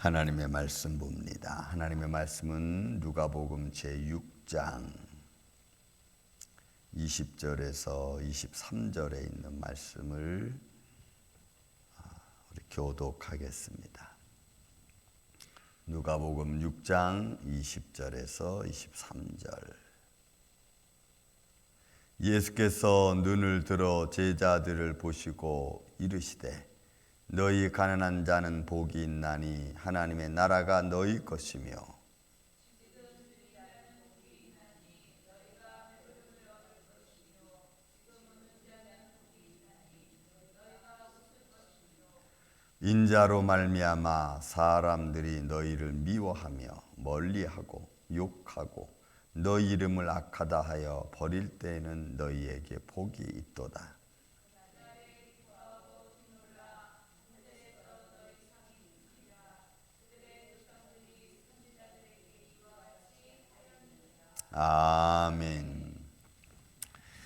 하나님의 말씀 봅니다. 하나님의 말씀은 누가복음 제6장 20절에서 23절에 있는 말씀을 우리 교독하겠습니다. 누가복음 6장 20절에서 23절. 예수께서 눈을 들어 제자들을 보시고 이르시되 너희 가난한 자는 복이 있나니 하나님의 나라가 너희 것이며 인자로 말미암아 사람들이 너희를 미워하며 멀리하고 욕하고 너희 이름을 악하다 하여 버릴 때에는 너희에게 복이 있도다. 아멘.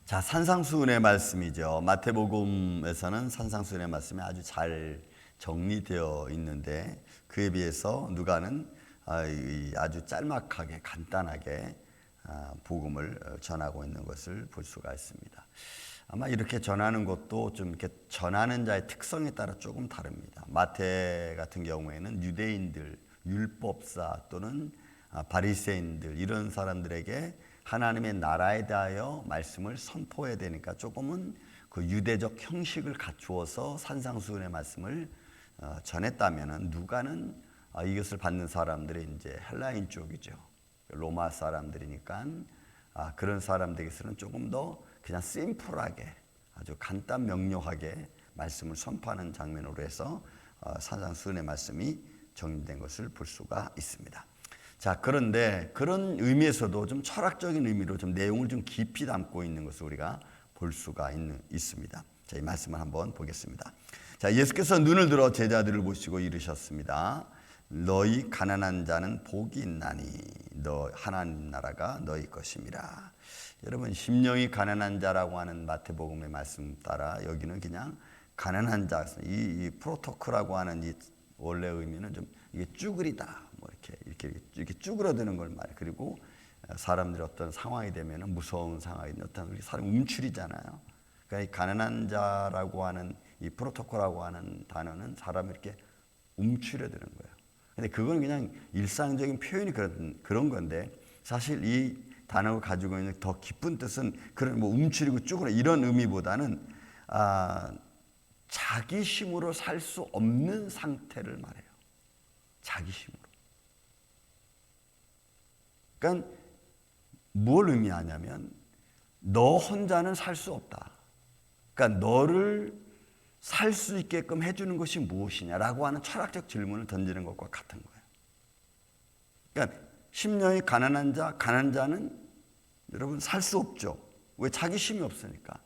자, 산상수훈의 말씀이죠. 마태복음에서는 산상수훈의 말씀이 아주 잘 정리되어 있는데 그에 비해서 누가는 아주 짤막하게 간단하게 복음을 전하고 있는 것을 볼 수가 있습니다. 아마 이렇게 전하는 것도 좀 이렇게 전하는 자의 특성에 따라 조금 다릅니다. 마태 같은 경우에는 유대인들, 율법사 또는 바리새인들 이런 사람들에게 하나님의 나라에 대하여 말씀을 선포해야 되니까 조금은 그 유대적 형식을 갖추어서 산상수훈의 말씀을 전했다면은 누가는 이것을 받는 사람들이 이제 헬라인 쪽이죠. 로마 사람들이니까 그런 사람들에게서는 조금 더 그냥 심플하게 아주 간단 명료하게 말씀을 선포하는 장면으로 해서 산상수훈의 말씀이 정리된 것을 볼 수가 있습니다. 자, 그런데 그런 의미에서도 좀 철학적인 의미로 좀 내용을 좀 깊이 담고 있는 것을 우리가 볼 수가 있습니다. 자, 이 말씀을 한번 보겠습니다. 자, 예수께서 눈을 들어 제자들을 보시고 이르셨습니다. 너희 가난한 자는 복이 있나니 너 하나님 나라가 너희 것임이라. 여러분, 심령이 가난한 자라고 하는 마태복음의 말씀 따라 여기는 그냥 가난한 자, 이 프로토크라고 하는 이 원래 의미는 좀 이게 쭈그리다, 뭐 이렇게 쭈그러드는 걸 말해. 그리고 사람들이 어떤 상황이 되면은 무서운 상황이 어떤 사람 움츠리잖아요. 그러니까 이 가난한 자라고 하는 이 프로토콜라고 하는 단어는 사람을 이렇게 움츠려드는 거예요. 근데 그건 그냥 일상적인 표현이 그런 건데 사실 이 단어가 가지고 있는 더 깊은 뜻은 그런 뭐 움츠리고 쭈그러 이런 의미보다는 자기 힘으로 살 수 없는 상태를 말해요. 자기 힘으로. 그러니까 뭘 의미하냐면 너 혼자는 살 수 없다. 그러니까 너를 살 수 있게끔 해주는 것이 무엇이냐라고 하는 철학적 질문을 던지는 것과 같은 거예요. 그러니까 심령이 가난한 자는 여러분 살 수 없죠. 왜? 자기 힘이 없으니까.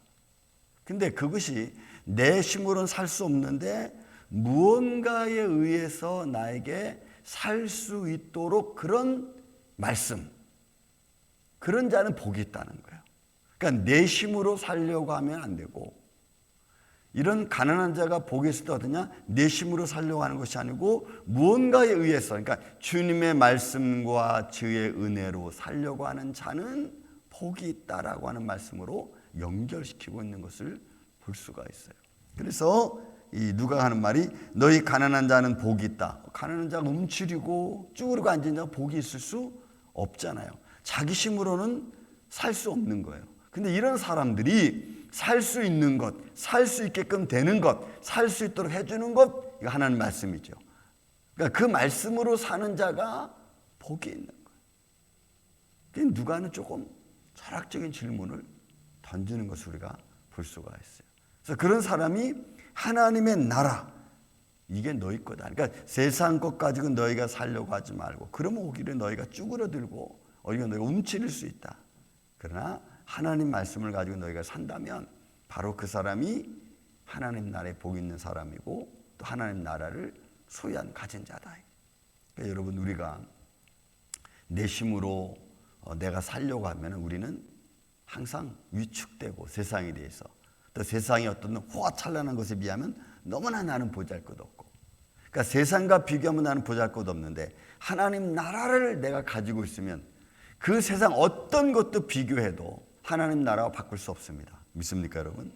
근데 그것이 내 힘으로는 살 수 없는데 무언가에 의해서 나에게 살 수 있도록 그런 말씀, 그런 자는 복이 있다는 거예요. 그러니까 내 힘으로 살려고 하면 안 되고 이런 가난한 자가 복이 있을 때 어떠냐? 내 힘으로 살려고 하는 것이 아니고 무언가에 의해서, 그러니까 주님의 말씀과 주의 은혜로 살려고 하는 자는 복이 있다라고 하는 말씀으로 연결시키고 있는 것을 볼 수가 있어요. 그래서 이 누가 하는 말이 너희 가난한 자는 복이 있다. 가난한 자가 움츠리고 쭈그리고 앉은 자가 복이 있을 수 없잖아요. 자기 힘으로는 살 수 없는 거예요. 근데 이런 사람들이 살 수 있는 것, 살 수 있게끔 되는 것, 살 수 있도록 해주는 것, 이거 하나님 말씀이죠. 그러니까 그 말씀으로 사는 자가 복이 있는 거예요. 그러니까 누가는 조금 철학적인 질문을 던지는 것을 우리가 볼 수가 있어요. 그래서 그런 사람이 하나님의 나라, 이게 너희 거다. 그러니까 세상 것 가지고 너희가 살려고 하지 말고 그러면 오히려 너희가 쭈그러들고 오히려 너희가 움츠릴 수 있다. 그러나 하나님 말씀을 가지고 너희가 산다면 바로 그 사람이 하나님 나라에 복 있는 사람이고 또 하나님 나라를 소유한 가진 자다. 그러니까 여러분, 우리가 내 힘으로 내가 살려고 하면 우리는 항상 위축되고 세상에 대해서 또 세상의 어떤 호화찬란한 것에 비하면 너무나 나는 보잘것없고 그러니까 세상과 비교하면 나는 보잘것없는데 하나님 나라를 내가 가지고 있으면 그 세상 어떤 것도 비교해도 하나님 나라와 바꿀 수 없습니다. 믿습니까, 여러분?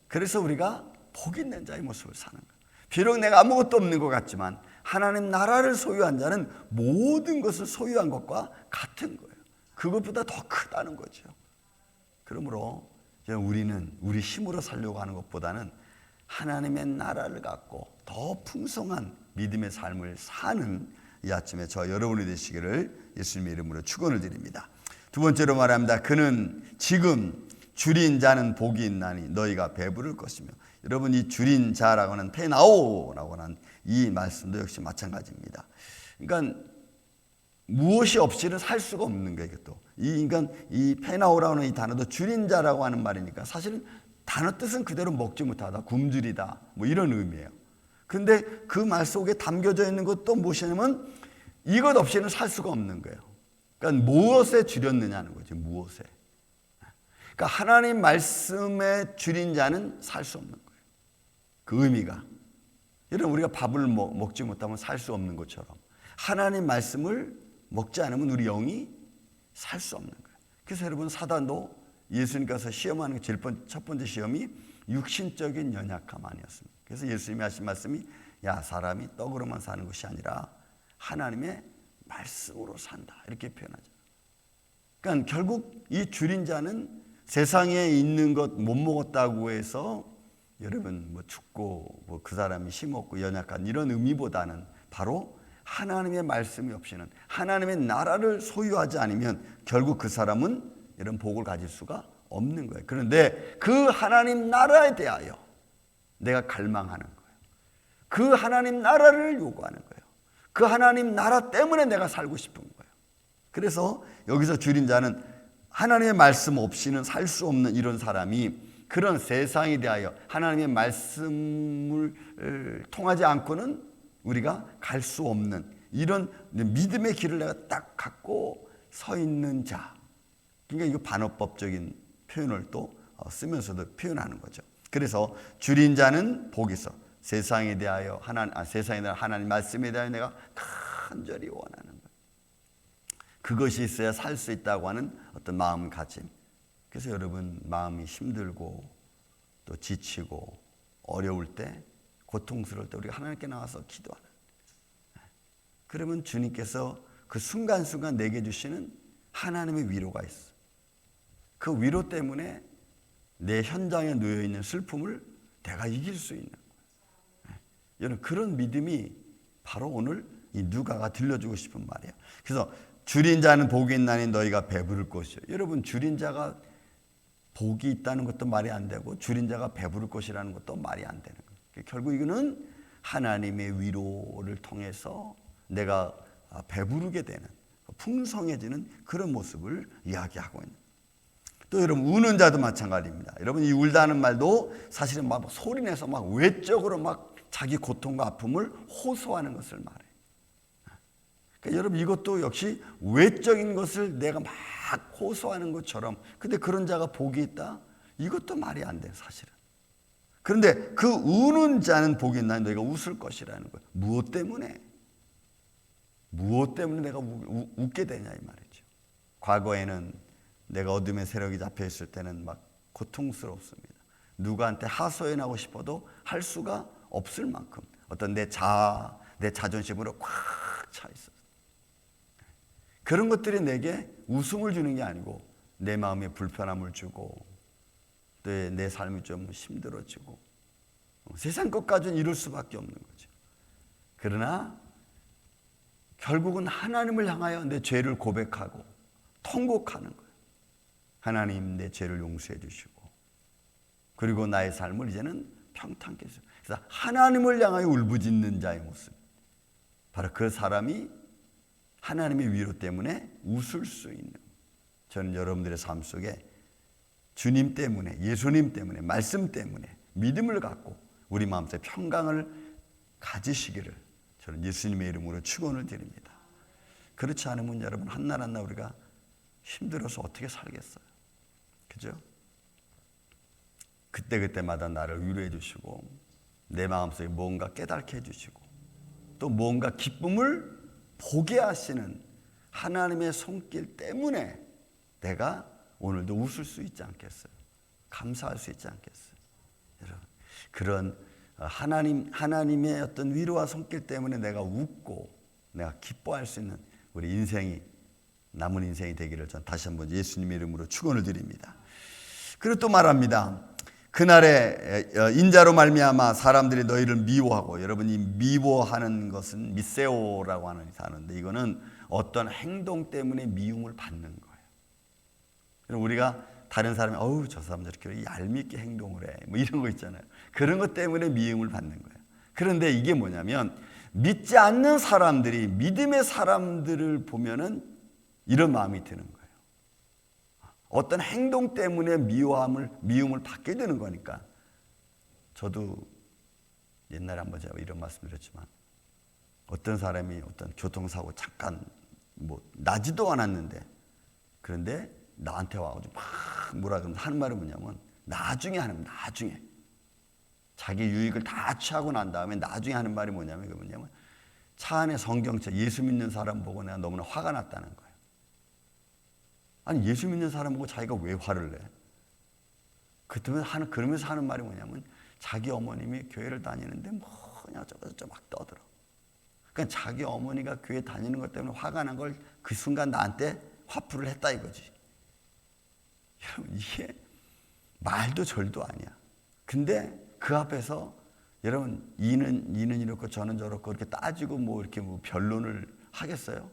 그래서 우리가 복 있는 자의 모습을 사는 거예요. 비록 내가 아무것도 없는 것 같지만 하나님 나라를 소유한 자는 모든 것을 소유한 것과 같은 거예요. 그것보다 더 크다는 거죠. 그러므로 우리는 우리 힘으로 살려고 하는 것보다는 하나님의 나라를 갖고 더 풍성한 믿음의 삶을 사는 이 아침에 저 여러분이 되시기를 예수님의 이름으로 축원을 드립니다. 두 번째로 말합니다. 그는 지금 줄인 자는 복이 있나니 너희가 배부를 것이며. 여러분, 이 줄인 자라고 하는 페나오라고 하는 이 말씀도 역시 마찬가지입니다. 그러니까 무엇이 없이는 살 수가 없는 거예요. 또 이 인간 이 페나오라고 하는 이 단어도 줄인 자라고 하는 말이니까 사실은 단어 뜻은 그대로 먹지 못하다, 굶주리다, 뭐 이런 의미예요. 근데 그 말 속에 담겨져 있는 것도 무엇이냐면 이것 없이는 살 수가 없는 거예요. 그러니까 무엇에 줄였느냐는 거죠. 무엇에. 그러니까 하나님 말씀에 줄인 자는 살 수 없는 거예요. 그 의미가. 여러분, 우리가 밥을 먹지 못하면 살 수 없는 것처럼 하나님 말씀을 먹지 않으면 우리 영이 살 수 없는 거예요. 그래서 여러분, 사단도 예수님께서 시험하는 첫 번째 시험이 육신적인 연약함 아니었습니까? 그래서 예수님이 하신 말씀이 야, 사람이 떡으로만 사는 것이 아니라 하나님의 말씀으로 산다, 이렇게 표현하죠. 그러니까 결국 이 줄인 자는 세상에 있는 것 못 먹었다고 해서 여러분 뭐 죽고 뭐 그 사람이 힘없고 연약한 이런 의미보다는 바로 하나님의 말씀이 없이는 하나님의 나라를 소유하지 않으면 결국 그 사람은 이런 복을 가질 수가 없는 거예요. 그런데 그 하나님 나라에 대하여 내가 갈망하는 거예요. 그 하나님 나라를 요구하는 거예요. 그 하나님 나라 때문에 내가 살고 싶은 거예요. 그래서 여기서 줄인 자는 하나님의 말씀 없이는 살 수 없는 이런 사람이 그런 세상에 대하여 하나님의 말씀을 통하지 않고는 우리가 갈 수 없는 이런 믿음의 길을 내가 딱 갖고 서 있는 자. 그러니까 이거 반어법적인 표현을 또 쓰면서도 표현하는 거죠. 그래서 줄인 자는 복이 있어. 세상에 대하여 하나님 말씀에 대하여 내가 간절히 원하는 거예요. 그것이 있어야 살 수 있다고 하는 어떤 마음가짐. 그래서 여러분, 마음이 힘들고 또 지치고 어려울 때, 고통스러울 때 우리가 하나님께 나와서 기도하는. 그러면 주님께서 그 순간순간 내게 주시는 하나님의 위로가 있어. 그 위로 때문에 내 현장에 놓여있는 슬픔을 내가 이길 수 있는 거예요. 여러분, 그런 믿음이 바로 오늘 이 누가가 들려주고 싶은 말이에요. 그래서 줄인 자는 복이 있나니 너희가 배부를 것이요. 여러분, 줄인 자가 복이 있다는 것도 말이 안 되고 줄인 자가 배부를 것이라는 것도 말이 안 되는 거예요. 결국 이거는 하나님의 위로를 통해서 내가 배부르게 되는, 풍성해지는 그런 모습을 이야기하고 있는. 또 여러분, 우는 자도 마찬가지입니다. 여러분, 이 울다는 말도 사실은 막 소리내서 막 외적으로 막 자기 고통과 아픔을 호소하는 것을 말해요. 그러니까 여러분, 이것도 역시 외적인 것을 내가 막 호소하는 것처럼, 근데 그런 자가 복이 있다? 이것도 말이 안 돼요, 사실은. 그런데 그 우는 자는 복이 있나? 너희가 웃을 것이라는 거예요. 무엇 때문에? 무엇 때문에 내가 웃게 되냐, 이 말이죠. 과거에는 내가 어둠의 세력이 잡혀 있을 때는 막 고통스럽습니다. 누구한테 하소연하고 싶어도 할 수가 없을 만큼 어떤 내 자존심으로 꽉 차 있었어요. 그런 것들이 내게 웃음을 주는 게 아니고 내 마음에 불편함을 주고 또 내 삶이 좀 힘들어지고 세상 것까지는 이룰 수밖에 없는 거죠. 그러나 결국은 하나님을 향하여 내 죄를 고백하고 통곡하는 거예요. 하나님, 내 죄를 용서해 주시고 그리고 나의 삶을 이제는 평탄케 해주세요. 그래서 하나님을 향하여 울부짖는 자의 모습, 바로 그 사람이 하나님의 위로 때문에 웃을 수 있는. 저는 여러분들의 삶 속에 주님 때문에, 예수님 때문에, 말씀 때문에 믿음을 갖고 우리 마음속에 평강을 가지시기를 저는 예수님의 이름으로 축원을 드립니다. 그렇지 않으면 여러분, 한날 한날 우리가 힘들어서 어떻게 살겠어요? 그죠? 그때그때마다 나를 위로해 주시고 내 마음속에 뭔가 깨닫게 해 주시고 또 뭔가 기쁨을 보게 하시는 하나님의 손길 때문에 내가 오늘도 웃을 수 있지 않겠어요? 감사할 수 있지 않겠어요? 여러분, 그런 하나님의 어떤 위로와 손길 때문에 내가 웃고 내가 기뻐할 수 있는 우리 인생이, 남은 인생이 되기를 전 다시 한번 예수님의 이름으로 축원을 드립니다. 그리고 또 말합니다. 그날에 인자로 말미암아 사람들이 너희를 미워하고, 여러분 이 미워하는 것은 미세오라고 하는 단어인데 이거는 어떤 행동 때문에 미움을 받는 거예요. 그럼 우리가 다른 사람이 어우 저 사람 저렇게 얄밉게 행동을 해 뭐 이런 거 있잖아요. 그런 것 때문에 미움을 받는 거예요. 그런데 이게 뭐냐면 믿지 않는 사람들이 믿음의 사람들을 보면은 이런 마음이 드는 거예요. 어떤 행동 때문에 미움을 받게 되는 거니까. 저도 옛날에 한번 제가 이런 말씀드렸지만 어떤 사람이 어떤 교통사고 잠깐 뭐 나지도 않았는데 그런데 나한테 와가지고 막 뭐라 그러면 하는 말은 뭐냐면 나중에 자기 유익을 다 취하고 난 다음에 나중에 하는 말이 뭐냐면 차 안에 성경책 예수 믿는 사람 보고 내가 너무나 화가 났다는 거예요. 아니 예수 믿는 사람 보고 자기가 왜 화를 내? 그러면서 하는 말이 뭐냐면 자기 어머님이 교회를 다니는데 뭐 그냥 저거 막 떠들어. 그러니까 자기 어머니가 교회 다니는 것 때문에 화가 난 걸 그 순간 나한테 화풀이를 했다 이거지. 여러분 이게 말도 절도 아니야. 근데 그 앞에서 여러분 이는 이렇고 저는 저렇고 이렇게 따지고 뭐 이렇게 뭐 변론을 하겠어요?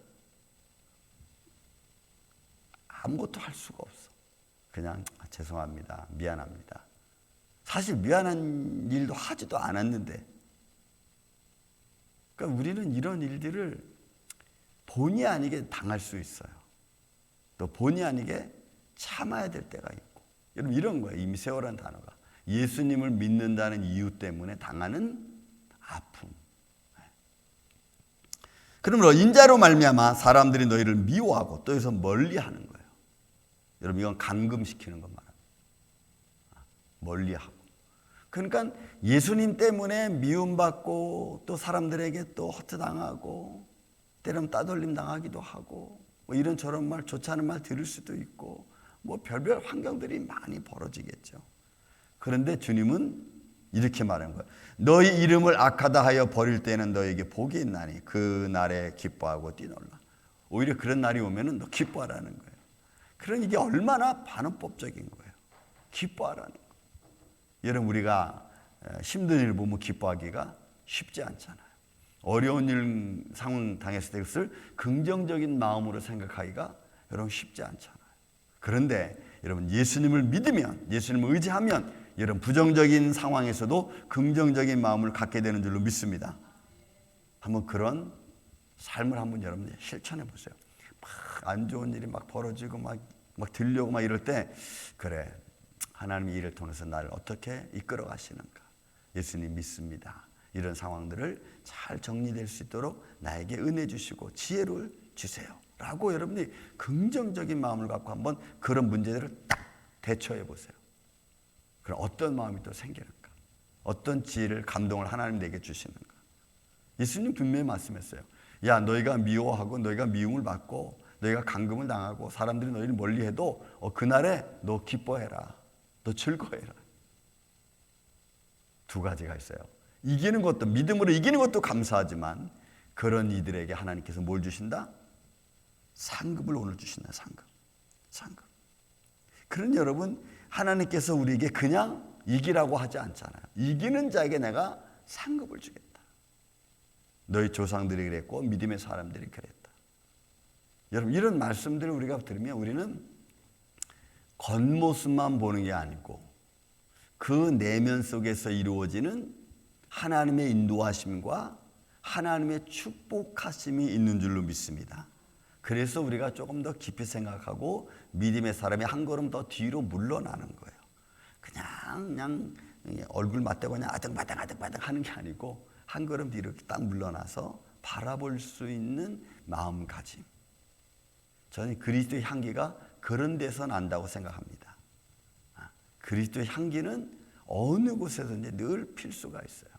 아무것도 할 수가 없어. 그냥 죄송합니다. 미안합니다. 사실 미안한 일도 하지도 않았는데. 그러니까 우리는 이런 일들을 본의 아니게 당할 수 있어요. 또 본의 아니게 참아야 될 때가 있고. 여러분 이런 거예요. 이 미세오라는 단어가. 예수님을 믿는다는 이유 때문에 당하는 아픔. 그러므로 인자로 말미암아 사람들이 너희를 미워하고 또 여기서 멀리하는 거예요. 여러분 이건 감금시키는 것 말합니다. 멀리하고. 그러니까 예수님 때문에 미움받고 또 사람들에게 또 허투당하고 때로는 따돌림 당하기도 하고 뭐 이런저런 말 좋지 않은 말 들을 수도 있고 뭐 별별 환경들이 많이 벌어지겠죠. 그런데 주님은 이렇게 말한 거예요. 너희 이름을 악하다 하여 버릴 때는 너에게 복이 있나니 그 날에 기뻐하고 뛰놀라. 오히려 그런 날이 오면은 너 기뻐하라는 거예요. 그러니 이게 얼마나 반어법적인 거예요. 기뻐하라는 거예요. 여러분 우리가 힘든 일을 보면 기뻐하기가 쉽지 않잖아요. 어려운 일 상황 당했을 때 그것을 긍정적인 마음으로 생각하기가 여러분 쉽지 않잖아요. 그런데 여러분 예수님을 믿으면, 예수님을 의지하면 여러분 부정적인 상황에서도 긍정적인 마음을 갖게 되는 줄로 믿습니다. 한번 그런 삶을 한번 여러분 실천해 보세요. 막 안 좋은 일이 막 벌어지고 막 들려오고 막 이럴 때 그래 하나님이 이를 통해서 나를 어떻게 이끌어 가시는가. 예수님 믿습니다. 이런 상황들을 잘 정리될 수 있도록 나에게 은혜 주시고 지혜를 주세요. 라고 여러분이 긍정적인 마음을 갖고 한번 그런 문제들을 딱 대처해 보세요. 그럼 어떤 마음이 또 생기는가? 어떤 지혜를, 감동을 하나님 내게 주시는가? 예수님 분명히 말씀했어요. 야, 너희가 미워하고 너희가 미움을 받고 너희가 감금을 당하고 사람들이 너희를 멀리해도 그날에 너 기뻐해라. 너 즐거워해라. 두 가지가 있어요. 이기는 것도, 믿음으로 이기는 것도 감사하지만 그런 이들에게 하나님께서 뭘 주신다? 상급을 오늘 주신다. 상급. 그런 여러분 하나님께서 우리에게 그냥 이기라고 하지 않잖아요. 이기는 자에게 내가 상급을 주겠다. 너희 조상들이 그랬고 믿음의 사람들이 그랬다. 여러분 이런 말씀들을 우리가 들으면 우리는 겉모습만 보는 게 아니고 그 내면 속에서 이루어지는 하나님의 인도하심과 하나님의 축복하심이 있는 줄로 믿습니다. 그래서 우리가 조금 더 깊이 생각하고 믿음의 사람이 한 걸음 더 뒤로 물러나는 거예요. 그냥 얼굴 맞대고 그냥 아등바등 하는 게 아니고 한 걸음 뒤로 딱 물러나서 바라볼 수 있는 마음가짐. 저는 그리스도의 향기가 그런 데서 난다고 생각합니다. 그리스도의 향기는 어느 곳에서든지 늘 필 수가 있어요.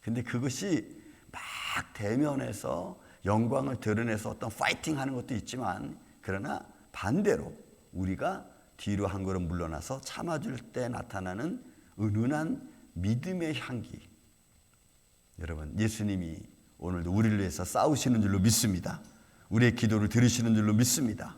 근데 그것이 막 막 대면해서 영광을 드러내서 어떤 파이팅 하는 것도 있지만, 그러나 반대로 우리가 뒤로 한 걸음 물러나서 참아줄 때 나타나는 은은한 믿음의 향기. 여러분, 예수님이 오늘도 우리를 위해서 싸우시는 줄로 믿습니다. 우리의 기도를 들으시는 줄로 믿습니다.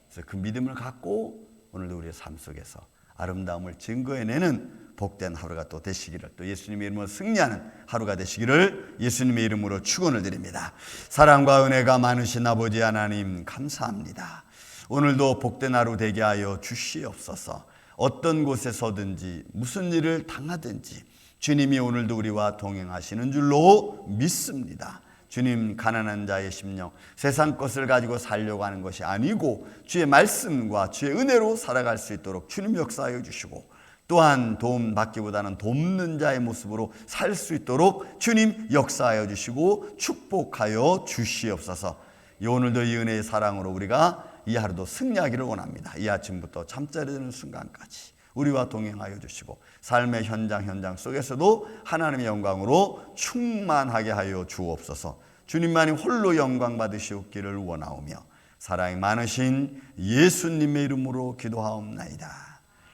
그래서 그 믿음을 갖고 오늘도 우리의 삶 속에서 아름다움을 증거해내는 복된 하루가 또 되시기를, 또 예수님의 이름으로 승리하는 하루가 되시기를 예수님의 이름으로 축원을 드립니다. 사랑과 은혜가 많으신 아버지 하나님, 감사합니다. 오늘도 복된 하루 되게 하여 주시옵소서. 어떤 곳에서든지 무슨 일을 당하든지 주님이 오늘도 우리와 동행하시는 줄로 믿습니다. 주님, 가난한 자의 심령, 세상 것을 가지고 살려고 하는 것이 아니고 주의 말씀과 주의 은혜로 살아갈 수 있도록 주님 역사하여 주시고, 또한 도움받기보다는 돕는 자의 모습으로 살 수 있도록 주님 역사하여 주시고 축복하여 주시옵소서. 오늘도 이 은혜의 사랑으로 우리가 이 하루도 승리하기를 원합니다. 이 아침부터 잠자리 드는 순간까지 우리와 동행하여 주시고 삶의 현장 속에서도 하나님의 영광으로 충만하게 하여 주옵소서. 주님만이 홀로 영광 받으시옵기를 원하오며 사랑이 많으신 예수님의 이름으로 기도하옵나이다.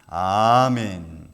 아멘.